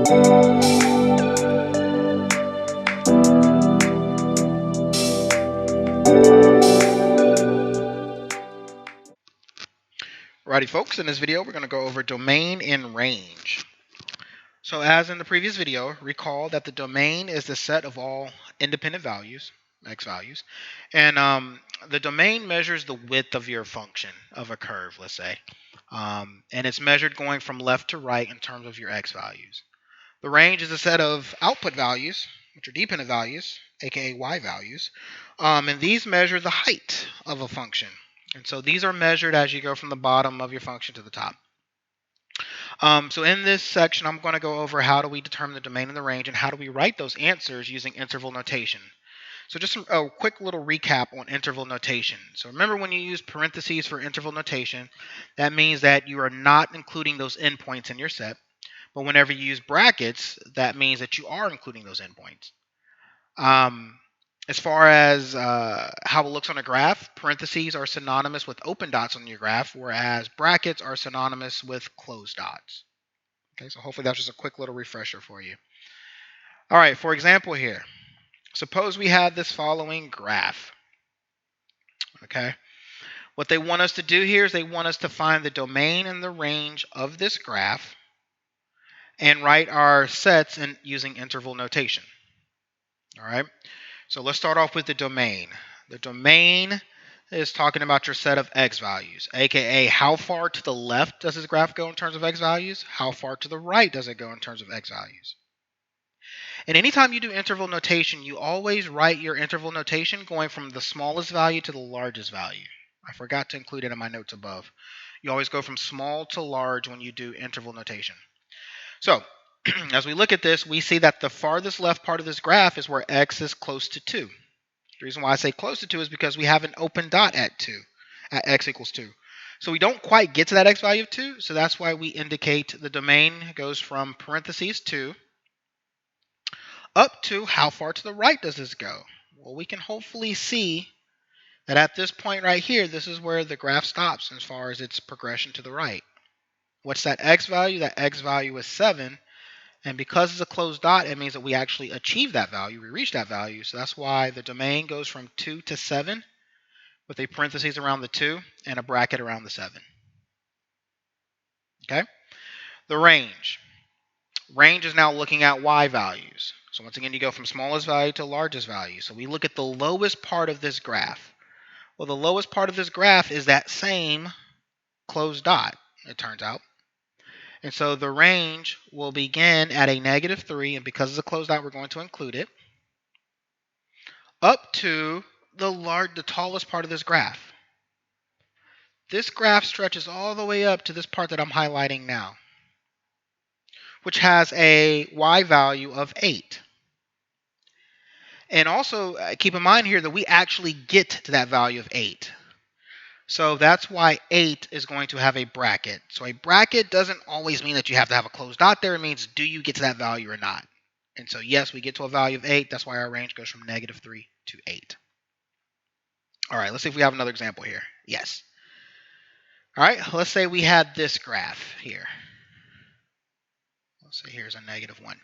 Alrighty folks, in this video we're going to go over domain and range. So as in the previous video, recall that the domain is the set of all independent values, x values, and the domain measures the width of your function of a curve, let's say, and it's measured going from left to right in terms of your x values. The range is a set of output values, which are dependent values, aka y values, and these measure the height of a function. And so these are measured as you go from the bottom of your function to the top. So in this section, I'm going to go over how do we determine the domain and the range and how do we write those answers using interval notation. So just a quick little recap on interval notation. So remember when you use parentheses for interval notation, that means that you are not including those endpoints in your set. But whenever you use brackets, that means that you are including those endpoints. As far as how it looks on a graph, parentheses are synonymous with open dots on your graph, whereas brackets are synonymous with closed dots. Okay, so hopefully that's just a quick little refresher for you. All right, for example here, suppose we have this following graph. Okay, what they want us to do here is they want us to find the domain and the range of this graph and write our sets using interval notation. All right. So let's start off with the domain. The domain is talking about your set of x values, aka how far to the left does this graph go in terms of x values, how far to the right does it go in terms of x values. And anytime you do interval notation, you always write your interval notation going from the smallest value to the largest value. I forgot to include it in my notes above. You always go from small to large when you do interval notation. So as we look at this, we see that the farthest left part of this graph is where x is close to 2. The reason why I say close to 2 is because we have an open dot at 2, at x equals 2. So we don't quite get to that x value of 2, so that's why we indicate the domain goes from parentheses 2 up to how far to the right does this go? Well, we can hopefully see that at this point right here, this is where the graph stops as far as its progression to the right. What's that x value? That x value is 7. And because it's a closed dot, it means that we actually achieve that value. We reach that value. So that's why the domain goes from 2 to 7 with a parentheses around the 2 and a bracket around the 7. Okay? The range. Range is now looking at y values. So once again, you go from smallest value to largest value. So we look at the lowest part of this graph. Well, the lowest part of this graph is that same closed dot, it turns out. And so the range will begin at a -3, and because it's a closed dot, we're going to include it, up to the tallest part of this graph. This graph stretches all the way up to this part that I'm highlighting now, which has a y value of 8. And also keep in mind here that we actually get to that value of 8. So that's why 8 is going to have a bracket. So a bracket doesn't always mean that you have to have a closed dot there. It means, do you get to that value or not? And so yes, we get to a value of 8. That's why our range goes from -3 to 8. All right, let's see if we have another example here. Yes. All right, let's say we had this graph here. Let's say here's a -1.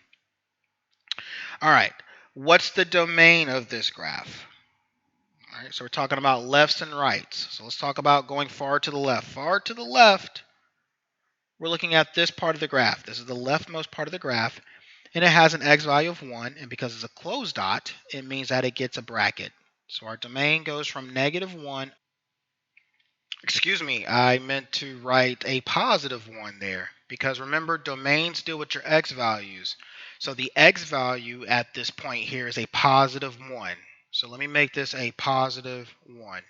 All right, what's the domain of this graph? All right, so we're talking about lefts and rights. So let's talk about going far to the left. Far to the left, we're looking at this part of the graph. This is the leftmost part of the graph, and it has an x value of 1, and because it's a closed dot, it means that it gets a bracket. So our domain goes from -1. Excuse me, I meant to write a +1 there, because remember, domains deal with your x values. So the x value at this point here is a +1. So let me make this a +1.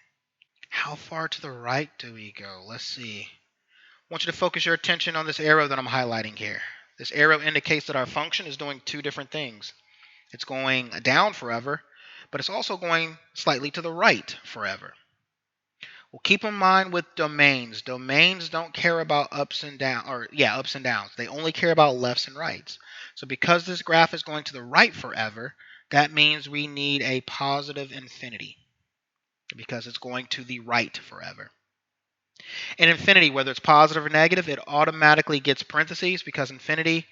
How far to the right do we go? Let's see. I want you to focus your attention on this arrow that I'm highlighting here. This arrow indicates that our function is doing two different things. It's going down forever, but it's also going slightly to the right forever. Well, keep in mind with domains. Domains don't care about ups and downs. They only care about lefts and rights. So because this graph is going to the right forever, that means we need a positive infinity because it's going to the right forever. And infinity, whether it's positive or negative, it automatically gets parentheses because infinity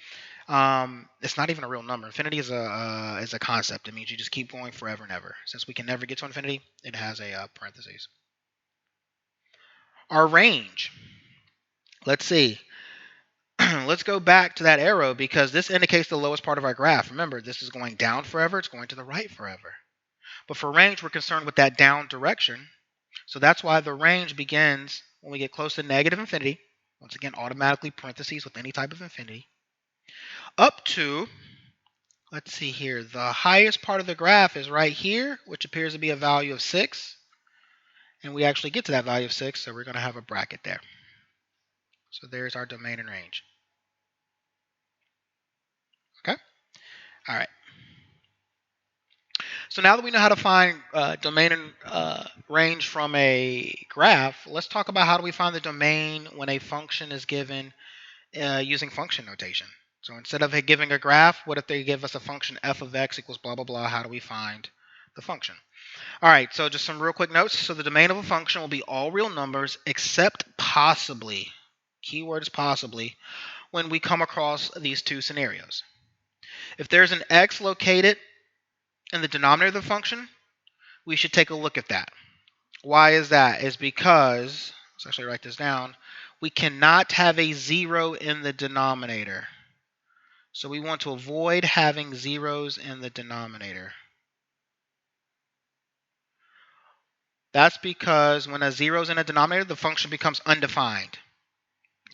It's not even a real number. Infinity is a concept. It means you just keep going forever and ever. Since we can never get to infinity, it has a parentheses. Our range. Let's see. Let's go back to that arrow because this indicates the lowest part of our graph. Remember, this is going down forever. It's going to the right forever. But for range, we're concerned with that down direction. So that's why the range begins when we get close to negative infinity. Once again, automatically parentheses with any type of infinity. Up to, let's see here, the highest part of the graph is right here, which appears to be a value of 6. And we actually get to that value of 6, so we're going to have a bracket there. So there's our domain and range. Okay? All right. So now that we know how to find domain and range from a graph, let's talk about how do we find the domain when a function is given using function notation. So instead of giving a graph, what if they give us a function f of x equals blah, blah, blah? How do we find the function? All right, so just some real quick notes. So the domain of a function will be all real numbers except possibly, keyword is possibly, when we come across these two scenarios. If there's an x located in the denominator of the function, we should take a look at that. Why is that? It's because, let's actually write this down, we cannot have a 0 in the denominator. So we want to avoid having zeros in the denominator. That's because when a 0 is in a denominator, the function becomes undefined.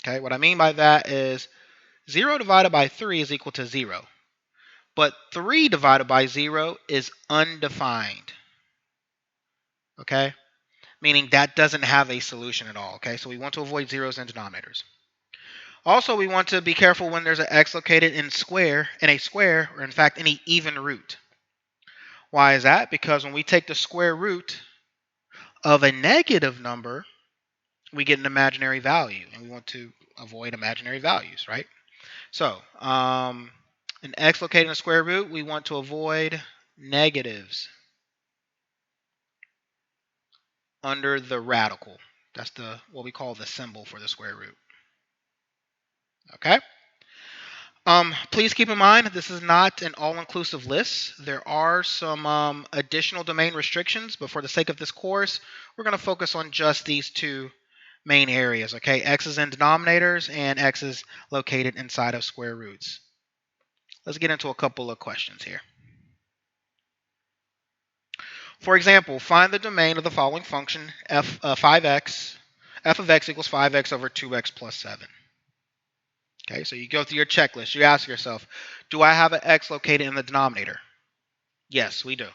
Okay, what I mean by that is 0 divided by 3 is equal to 0. But 3 divided by 0 is undefined. Okay? Meaning that doesn't have a solution at all. Okay, so we want to avoid zeros in denominators. Also, we want to be careful when there's an x located in a square, or in fact, any even root. Why is that? Because when we take the square root of a negative number, we get an imaginary value, and we want to avoid imaginary values, right? So, an x located in a square root, we want to avoid negatives under the radical. That's what we call the symbol for the square root. Okay? Please keep in mind this is not an all-inclusive list. There are some additional domain restrictions, but for the sake of this course, we're going to focus on just these two main areas. Okay, x's in denominators and x's located inside of square roots. Let's get into a couple of questions here. For example, find the domain of the following function, f of x equals 5x over 2x plus 7. Okay, so you go through your checklist. You ask yourself, do I have an x located in the denominator? Yes, we do.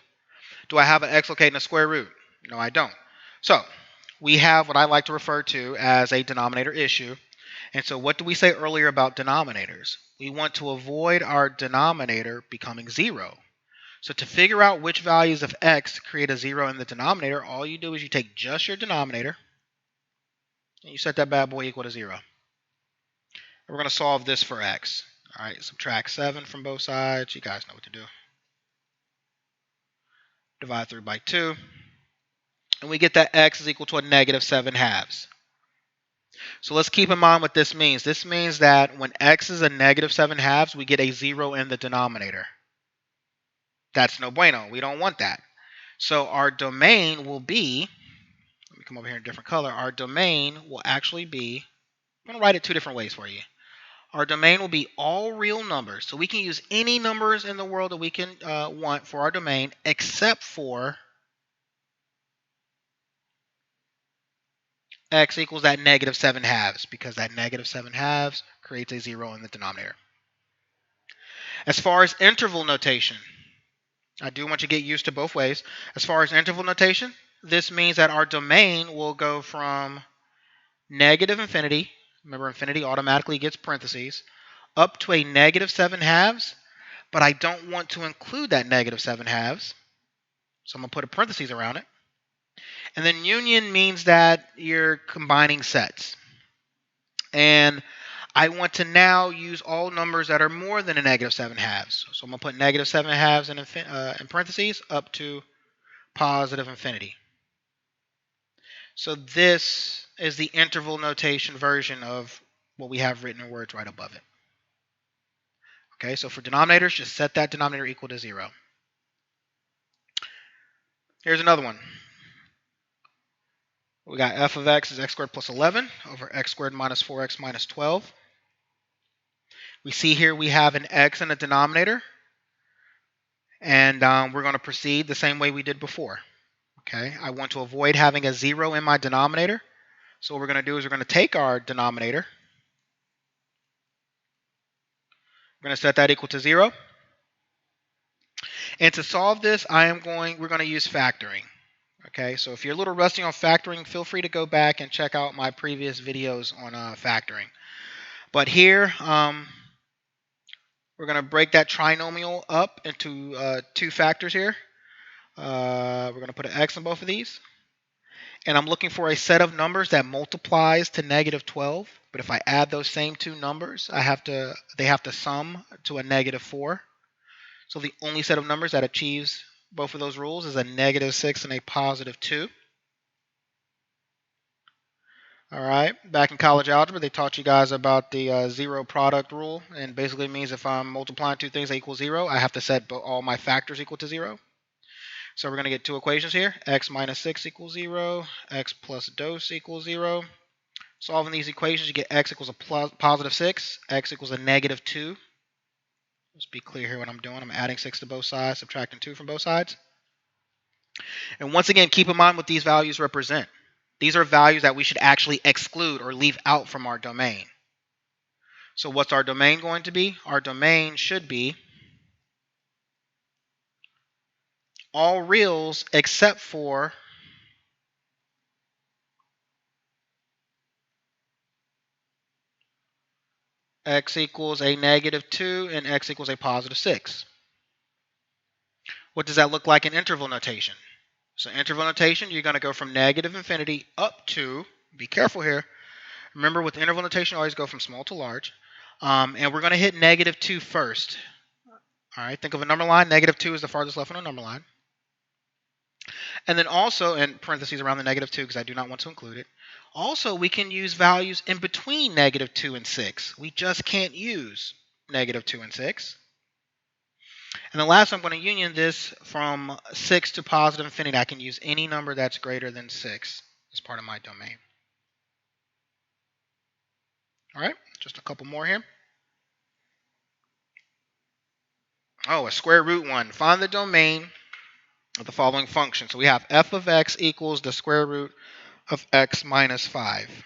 Do I have an x located in a square root? No, I don't. So we have what I like to refer to as a denominator issue. And so what did we say earlier about denominators? We want to avoid our denominator becoming 0. So to figure out which values of x create a 0 in the denominator, all you do is you take just your denominator and you set that bad boy equal to 0. We're going to solve this for x. All right, subtract 7 from both sides. You guys know what to do. Divide through by 2. And we get that x is equal to a negative 7 halves. So let's keep in mind what this means. This means that when x is a negative 7 halves, we get a 0 in the denominator. That's no bueno. We don't want that. So our domain will be, let me come over here in a different color. Our domain will actually be, I'm going to write it two different ways for you. Our domain will be all real numbers. So we can use any numbers in the world that we can want for our domain except for x equals that negative 7 halves because that negative 7 halves creates a 0 in the denominator. As far as interval notation, I do want you to get used to both ways. As far as interval notation, this means that our domain will go from negative infinity, remember infinity automatically gets parentheses, up to a negative 7 halves, but I don't want to include that negative 7 halves, so I'm going to put a parentheses around it. And then union means that you're combining sets. And I want to now use all numbers that are more than a negative 7 halves. So I'm going to put negative 7 halves in parentheses up to positive infinity. So this is the interval notation version of what we have written in words right above it. Okay, so for denominators, just set that denominator equal to 0. Here's another one. We got f of x is x squared plus 11 over x squared minus 4x minus 12. We see here we have an x in the denominator, and we're going to proceed the same way we did before. Okay, I want to avoid having a 0 in my denominator, so what we're going to do is we're going to take our denominator. We're going to set that equal to 0. And to solve this, we're going to use factoring. Okay, so if you're a little rusty on factoring, feel free to go back and check out my previous videos on factoring. But here, we're going to break that trinomial up into two factors here. We're going to put an x in both of these. And I'm looking for a set of numbers that multiplies to negative 12. But if I add those same two numbers, they have to sum to a negative 4. So the only set of numbers that achieves both of those rules is a negative 6 and a positive 2. All right, back in college algebra, they taught you guys about the zero product rule, and basically means if I'm multiplying two things that equal 0, I have to set all my factors equal to 0. So we're going to get two equations here. X minus 6 equals 0, x plus dos equals 0. Solving these equations, you get x equals a positive 6, x equals a negative 2. Let's be clear here what I'm doing. I'm adding 6 to both sides, subtracting 2 from both sides. And once again, keep in mind what these values represent. These are values that we should actually exclude or leave out from our domain. So what's our domain going to be? Our domain should be all reals except for x equals a negative 2 and x equals a positive 6. What does that look like in interval notation? So interval notation, you're going to go from negative infinity up to, be careful here, remember with interval notation, always go from small to large. And we're going to hit negative 2 first. All right, think of a number line. Negative 2 is the farthest left on a number line. And then also, in parentheses around the negative 2 because I do not want to include it. Also, we can use values in between negative 2 and 6. We just can't use negative 2 and 6. And then last, I'm going to union this from 6 to positive infinity. I can use any number that's greater than 6 as part of my domain. All right, just a couple more here. Oh, a square root one. Find the domain of the following function. So we have f of x equals the square root of x minus 5.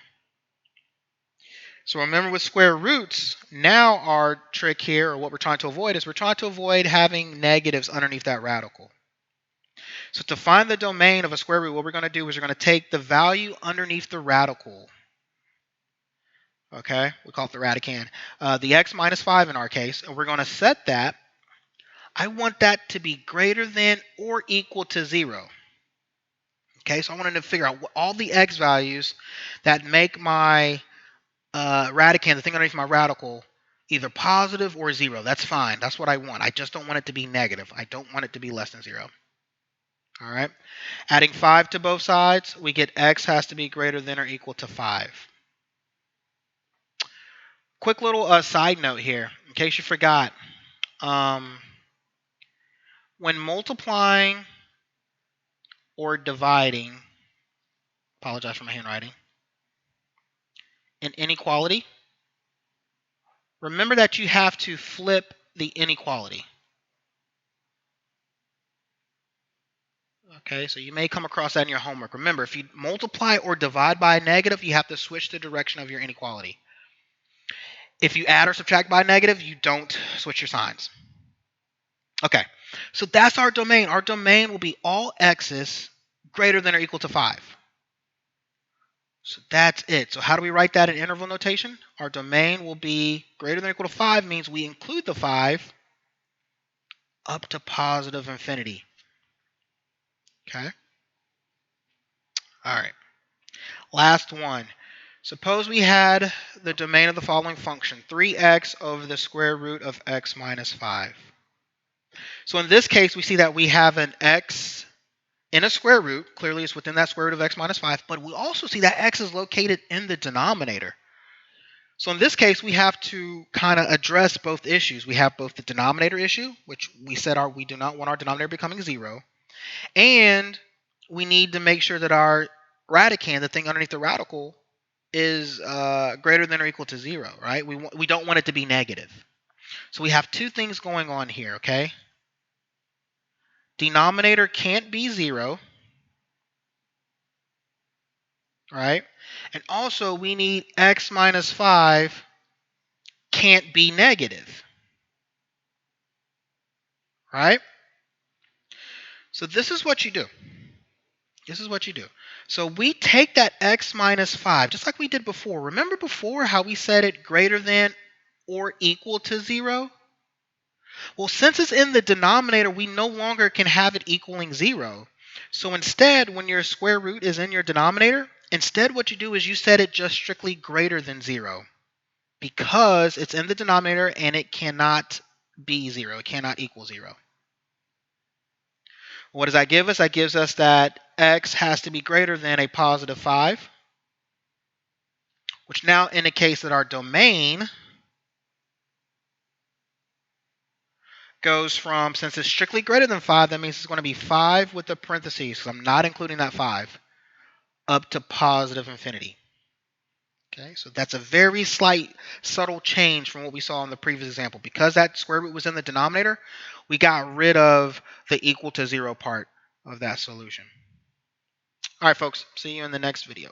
So remember with square roots, now our trick here, or what we're trying to avoid, is we're trying to avoid having negatives underneath that radical. So to find the domain of a square root, what we're going to do is we're going to take the value underneath the radical. Okay, we call it the radicand. The x minus 5 in our case, and we're going to set that. I want that to be greater than or equal to 0. Okay, so I wanted to figure out all the x values that make my radicand, the thing underneath my radical, either positive or 0. That's fine. That's what I want. I just don't want it to be negative. I don't want it to be less than 0. All right. Adding 5 to both sides, we get x has to be greater than or equal to 5. Quick little side note here, in case you forgot. When multiplying or dividing, apologize for my handwriting, an inequality, remember that you have to flip the inequality. Okay, so you may come across that in your homework. Remember, if you multiply or divide by a negative, you have to switch the direction of your inequality. If you add or subtract by a negative, you don't switch your signs. Okay, so that's our domain. Our domain will be all x's greater than or equal to 5. So that's it. So how do we write that in interval notation? Our domain will be greater than or equal to 5 means we include the 5 up to positive infinity. Okay. All right. Last one. Suppose we had the domain of the following function, 3x over the square root of x minus 5. So in this case, we see that we have an x in a square root. Clearly, it's within that square root of x minus 5. But we also see that x is located in the denominator. So in this case, we have to kind of address both issues. We have both the denominator issue, which we said we do not want our denominator becoming 0, and we need to make sure that our radicand, the thing underneath the radical, is greater than or equal to 0, right? We don't want it to be negative. So we have two things going on here, okay? Denominator can't be 0, right? And also we need x minus 5 can't be negative, right? So this is what you do. This is what you do. So we take that x minus 5, just like we did before. Remember before how we said it greater than or equal to 0? Well, since it's in the denominator, we no longer can have it equaling 0. So instead, when your square root is in your denominator, instead what you do is you set it just strictly greater than 0. Because it's in the denominator and it cannot be 0. It cannot equal 0. What does that give us? That gives us that x has to be greater than a positive 5, which now indicates that our domain goes from, since it's strictly greater than 5, that means it's going to be 5 with the parentheses, because I'm not including that 5, up to positive infinity. Okay, so that's a very slight, subtle change from what we saw in the previous example. Because that square root was in the denominator, we got rid of the equal to 0 part of that solution. All right, folks. See you in the next video.